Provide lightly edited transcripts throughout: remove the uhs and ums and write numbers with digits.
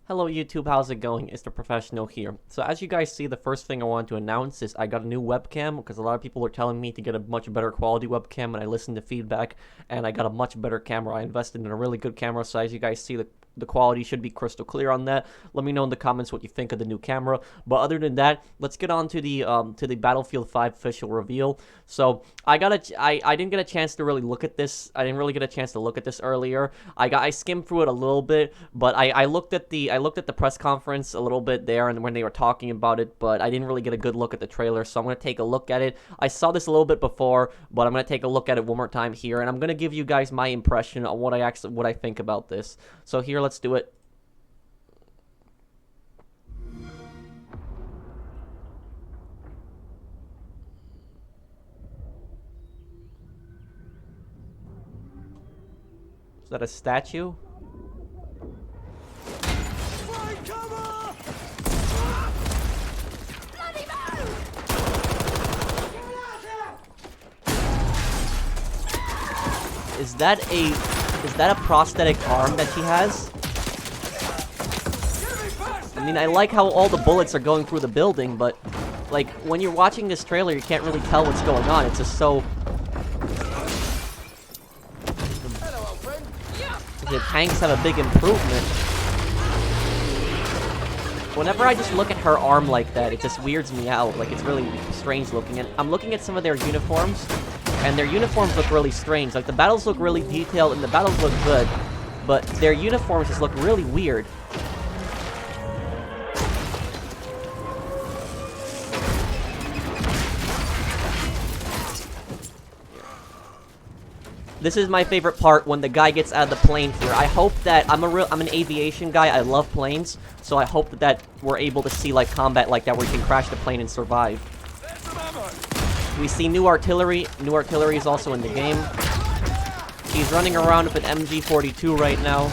Hello YouTube, how's it going? It's the Professional here. So as you guys see, the first thing I want to announce is I got a new webcam because a lot of people were telling me to get a much better quality webcam, and I listened to feedback and I got a much better camera. I invested in a really good camera, so as you guys see, the quality should be crystal clear on that. Let me know in the comments what you think of the new camera. But other than that, let's get on to the Battlefield 5 official reveal. So I didn't get a chance to really look at this. I didn't really get a chance to look at this earlier. I skimmed through it a little bit, but I looked at the press conference a little bit there and when they were talking about it, but I didn't really get a good look at the trailer. So I'm gonna take a look at it. I saw this a little bit before, but I'm gonna take a look at it one more time here, and I'm gonna give you guys my impression on what I think about this. So here, let's do it. Is that a statue? Is that a prosthetic arm that she has? I mean, I like how all the bullets are going through the building, but like when you're watching this trailer, you can't really tell what's going on. It's just so. The tanks have a big improvement. Whenever I just look at her arm like that, it just weirds me out. Like, it's really strange looking. And I'm looking at some of their uniforms, and their uniforms look really strange. Like, the battles look really detailed, and the battles look good, but their uniforms just look really weird. This is my favorite part when the guy gets out of the plane here. I hope that I'm an aviation guy. I love planes, so I hope that we're able to see like combat like that where you can crash the plane and survive. We see new artillery. New artillery is also in the game. He's running around with an MG42 right now.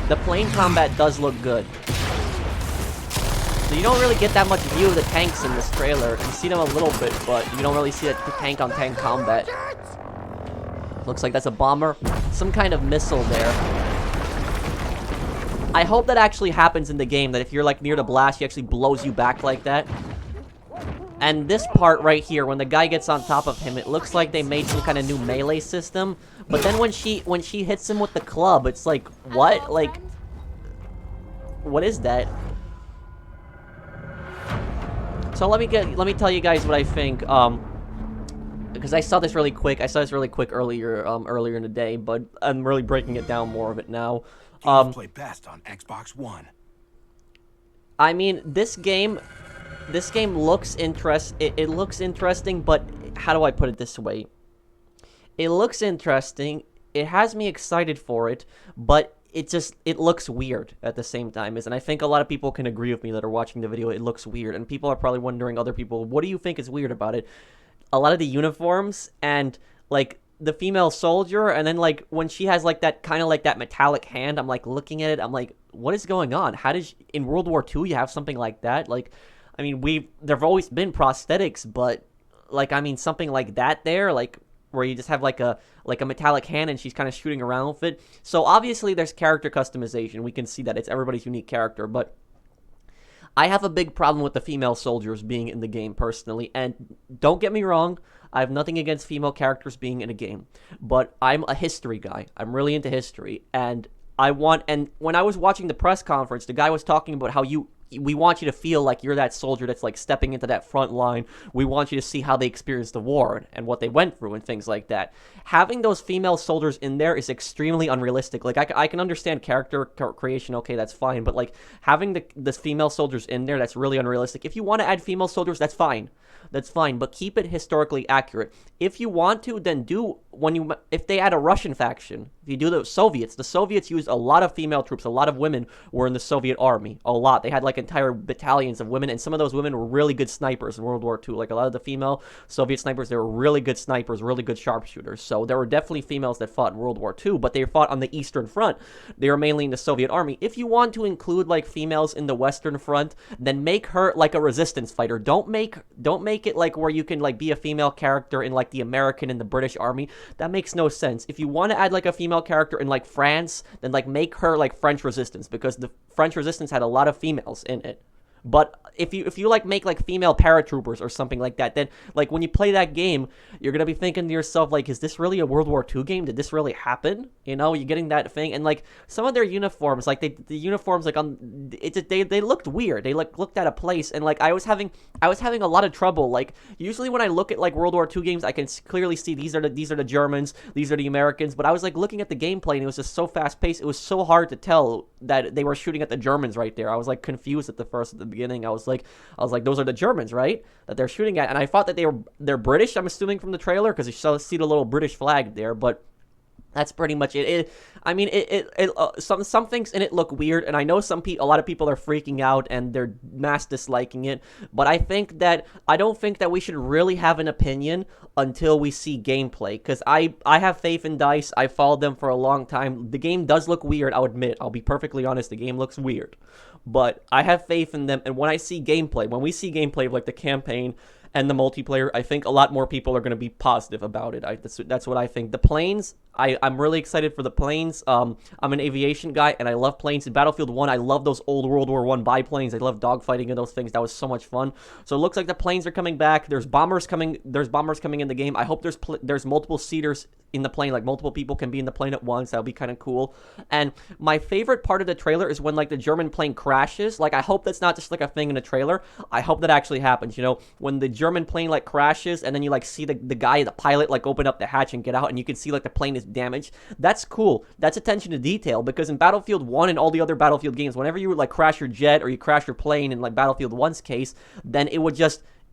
The plane combat does look good. So you don't really get that much view of the tanks in this trailer. You see them a little bit, but you don't really see the tank-on-tank combat. Looks like that's a bomber. Some kind of missile there. I hope that actually happens in the game, that if you're like near the blast, he actually blows you back like that. And this part right here, when the guy gets on top of him, it looks like they made some kind of new melee system. But then when she hits him with the club, it's like, what? Like, what is that? So let me tell you guys what I think, because I saw this really quick. I saw this really quick earlier in the day, but I'm really breaking it down more of it now. Games play best on Xbox One. I mean, this game looks it looks interesting, but how do I put it this way? It looks interesting. It has me excited for it, but it looks weird at the same time. And I think a lot of people can agree with me that are watching the video. It looks weird, and people are probably wondering, other people, what do you think is weird about it? A lot of the uniforms and like the female soldier, and then like when she has like that kind of like that metallic hand, I'm like looking at it, I'm like, what is going on? How did in World War II you have something like that? Like, I mean, there've always been prosthetics, but like, I mean, something like that there, like where you just have like a metallic hand and she's kind of shooting around with it. So obviously there's character customization. We can see that it's everybody's unique character, but I have a big problem with the female soldiers being in the game personally. And don't get me wrong, I have nothing against female characters being in a game, but I'm a history guy. I'm really into history, and when I was watching the press conference, the guy was talking about how we want you to feel like you're that soldier that's like stepping into that front line. We want you to see how they experienced the war and what they went through and things like that. Having those female soldiers in there is extremely unrealistic. Like, I can understand character creation, okay, that's fine, but like having the female soldiers in there, that's really unrealistic. If you want to add female soldiers, that's fine. That's fine, but keep it historically accurate. If you want to, then do if they had a Russian faction, if you do the Soviets used a lot of female troops. A lot of women were in the Soviet army. A lot. They had like entire battalions of women, and some of those women were really good snipers in World War II. Like a lot of the female Soviet snipers, they were really good snipers, really good sharpshooters. So there were definitely females that fought in World War II, but they fought on the Eastern Front. They were mainly in the Soviet army. If you want to include like females in the Western Front, then make her like a resistance fighter. Don't make it like where you can like be a female character in like the American and the British army. That makes no sense. If you want to add like a female character in like France, then like make her like French resistance, because the French resistance had a lot of females in it. But if you like make like female paratroopers or something like that, then like when you play that game, you're gonna be thinking to yourself like, is this really a World War II game? Did this really happen? You know, you're getting that thing, and like some of their uniforms, like the uniforms like on they looked weird. They like looked out of place, and like I was having a lot of trouble. Like usually when I look at like World War II games, I can clearly see these are the Germans, these are the Americans. But I was like looking at the gameplay, and it was just so fast paced. It was so hard to tell that they were shooting at the Germans right there. I was like confused at the beginning. I was like those are the Germans, right, that they're shooting at, and I thought that they're British, I'm assuming, from the trailer, because you see the little British flag there. But that's pretty much it. Some things in it look weird, and I know a lot of people are freaking out and they're mass disliking it. But I don't think that we should really have an opinion until we see gameplay, because I have faith in DICE. I followed them for a long time. The game does look weird, I'll admit. I'll be perfectly honest. The game looks weird, but I have faith in them. And when we see gameplay of like the campaign and the multiplayer, I think a lot more people are going to be positive about it. That's what I think. The planes, I'm really excited for the planes. I'm an aviation guy, and I love planes. In Battlefield 1, I love those old World War I biplanes. I love dogfighting in those things. That was so much fun. So it looks like the planes are coming back. There's bombers coming in the game. I hope there's multiple seaters in the plane, like multiple people can be in the plane at once. That would be kind of cool. And my favorite part of the trailer is when like the German plane crashes. Like I hope that's not just like a thing in the trailer. I hope that actually happens. You know, when the German plane like crashes, and then you like see the pilot like open up the hatch and get out, and you can see like the plane is damaged. That's cool. That's attention to detail, because in Battlefield 1 and all the other Battlefield games, whenever you would like crash your jet or you crash your plane in like Battlefield 1's case, then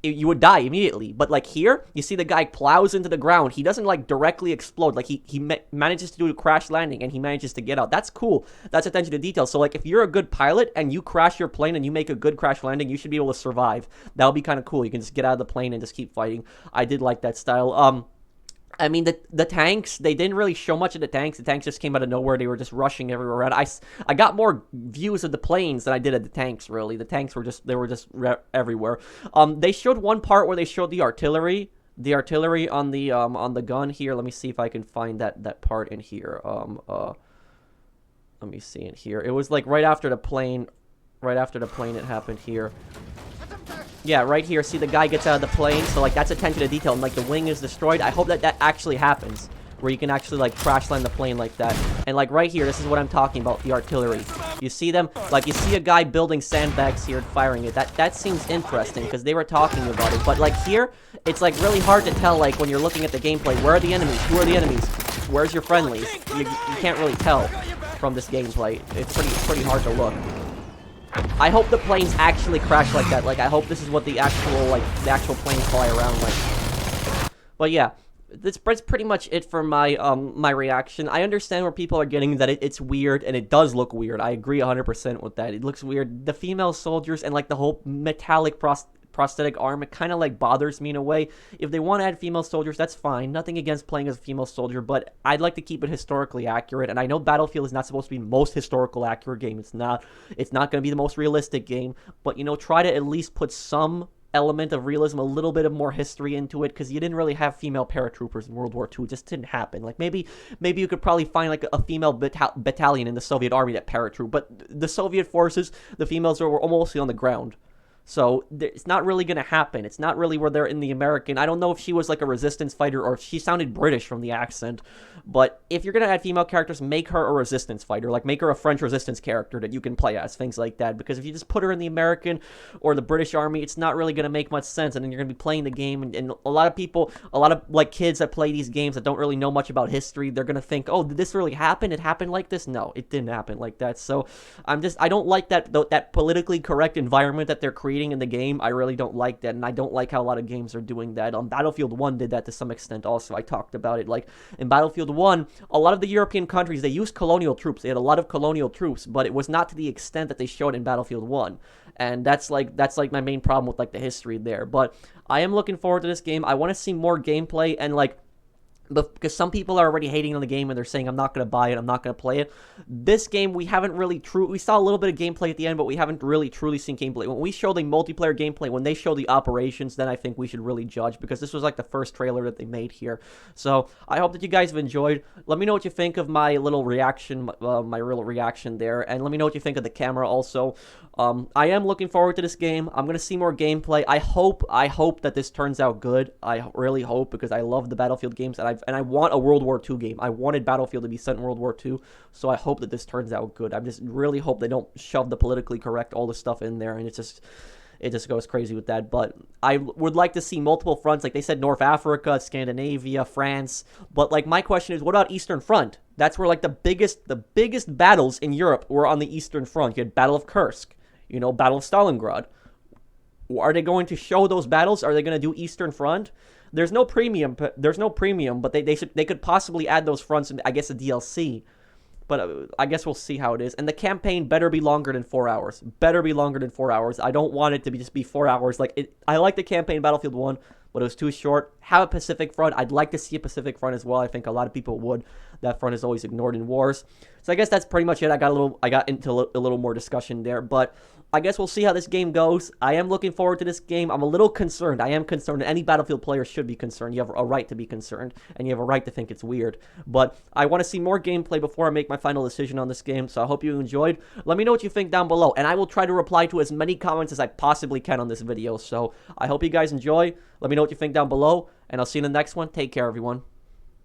you would die immediately. But like here, you see the guy plows into the ground. He doesn't like directly explode. Like he manages to do a crash landing, and he manages to get out. That's cool. That's attention to detail. So like if you're a good pilot and you crash your plane and you make a good crash landing, you should be able to survive. That would be kind of cool. You can just get out of the plane and just keep fighting. I did like that style. I mean, the tanks, they didn't really show much of the tanks. The tanks just came out of nowhere. They were just rushing everywhere around. I got more views of the planes than I did of the tanks, really. The tanks were just everywhere. They showed one part where they showed the artillery on the gun here. Let me see if I can find that part in here. Let me see it here. It was like right after the plane it happened here. Yeah, right here, see the guy gets out of the plane, so like that's attention to detail, and like the wing is destroyed. I hope that actually happens, where you can actually like crash land the plane like that. And like right here, this is what I'm talking about, the artillery. You see them, like you see a guy building sandbags here and firing it. That seems interesting, because they were talking about it. But like here, it's like really hard to tell, like when you're looking at the gameplay, where are the enemies? Who are the enemies? Where's your friendlies? You can't really tell from this gameplay. It's pretty hard to look. I hope the planes actually crash like that. Like, I hope this is what the actual planes fly around like. But yeah, that's pretty much it for my my reaction. I understand where people are getting that it's weird, and it does look weird. I agree 100% with that. It looks weird. The female soldiers and like the whole metallic prosthetic arm, it kind of like bothers me in a way. If they want to add female soldiers, that's fine. Nothing against playing as a female soldier, but I'd like to keep it historically accurate. And I know Battlefield is not supposed to be the most historical accurate game. It's not going to be the most realistic game, but you know, try to at least put some element of realism, a little bit of more history into it, because you didn't really have female paratroopers in World War II. It just didn't happen. Like maybe you could probably find like a female battalion in the Soviet army that paratroop, but the Soviet forces, the females were mostly on the ground. So it's not really going to happen. It's not really where they're in the American. I don't know if she was like a resistance fighter or if she sounded British from the accent. But if you're going to add female characters, make her a resistance fighter. Like make her a French resistance character that you can play as, things like that. Because if you just put her in the American or the British army, it's not really going to make much sense. And then you're going to be playing the game. And a lot of like kids that play these games that don't really know much about history, they're going to think, oh, did this really happen? It happened like this? No, it didn't happen like that. So I don't like that politically correct environment that they're creating reading in the game. I really don't like that, and I don't like how a lot of games are doing that. Battlefield 1 did that to some extent also. I talked about it. Like, in Battlefield 1, a lot of the European countries, they used colonial troops. They had a lot of colonial troops, but it was not to the extent that they showed in Battlefield 1. And that's like my main problem with, like, the history there. But I am looking forward to this game. I want to see more gameplay, and, like, because some people are already hating on the game and they're saying, I'm not going to buy it, I'm not going to play it. This game, we haven't really we saw a little bit of gameplay at the end, but we haven't really truly seen gameplay. When we show the multiplayer gameplay, when they show the operations, then I think we should really judge, because this was like the first trailer that they made here. So I hope that you guys have enjoyed. Let me know what you think of my little reaction, my real reaction there, and let me know what you think of the camera also. I am looking forward to this game. I'm going to see more gameplay. I hope that this turns out good. I really hope, because I love the Battlefield games, and I want a World War II game. I wanted Battlefield to be set in World War II, so I hope that this turns out good. I just really hope they don't shove the politically correct, all the stuff in there, and it just goes crazy with that. But I would like to see multiple fronts. Like they said, North Africa, Scandinavia, France. But, like, my question is, what about Eastern Front? That's where, like, the biggest battles in Europe were on the Eastern Front. You had Battle of Kursk, Battle of Stalingrad. Are they going to show those battles? Are they going to do Eastern Front? There's no premium, but they could possibly add those fronts in, I guess, a DLC. But I guess we'll see how it is. And the campaign better be longer than 4 hours. Better be longer than 4 hours. I don't want it to just be 4 hours. I like the campaign Battlefield 1, but it was too short. Have a Pacific Front. I'd like to see a Pacific Front as well. I think a lot of people would. That front is always ignored in wars. So I guess that's pretty much it. I got into a little more discussion there, but I guess we'll see how this game goes. I am looking forward to this game. I'm a little concerned. I am concerned. Any Battlefield player should be concerned. You have a right to be concerned, and you have a right to think it's weird. But I want to see more gameplay before I make my final decision on this game, so I hope you enjoyed. Let me know what you think down below, and I will try to reply to as many comments as I possibly can on this video. So I hope you guys enjoy. Let me know what you think down below, and I'll see you in the next one. Take care, everyone.